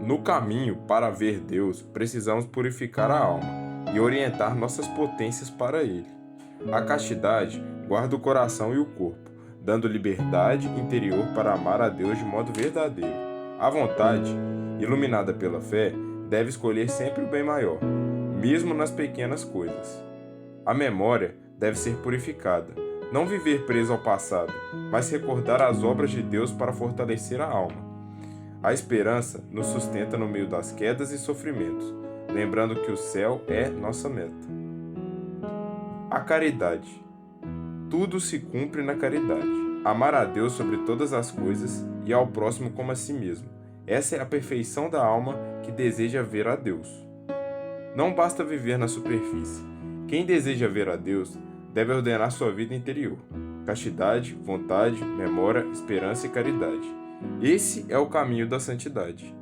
No caminho para ver Deus, precisamos purificar a alma e orientar nossas potências para Ele. A castidade guarda o coração e o corpo, dando liberdade interior para amar a Deus de modo verdadeiro. A vontade, iluminada pela fé, deve escolher sempre o bem maior, mesmo nas pequenas coisas. A memória deve ser purificada, não viver preso ao passado, mas recordar as obras de Deus para fortalecer a alma. A esperança nos sustenta no meio das quedas e sofrimentos, lembrando que o céu é nossa meta. A caridade. Tudo se cumpre na caridade. Amar a Deus sobre todas as coisas e ao próximo como a si mesmo. Essa é a perfeição da alma que deseja ver a Deus. Não basta viver na superfície. Quem deseja ver a Deus deve ordenar sua vida interior. Castidade, vontade, memória, esperança e caridade. Esse é o caminho da santidade.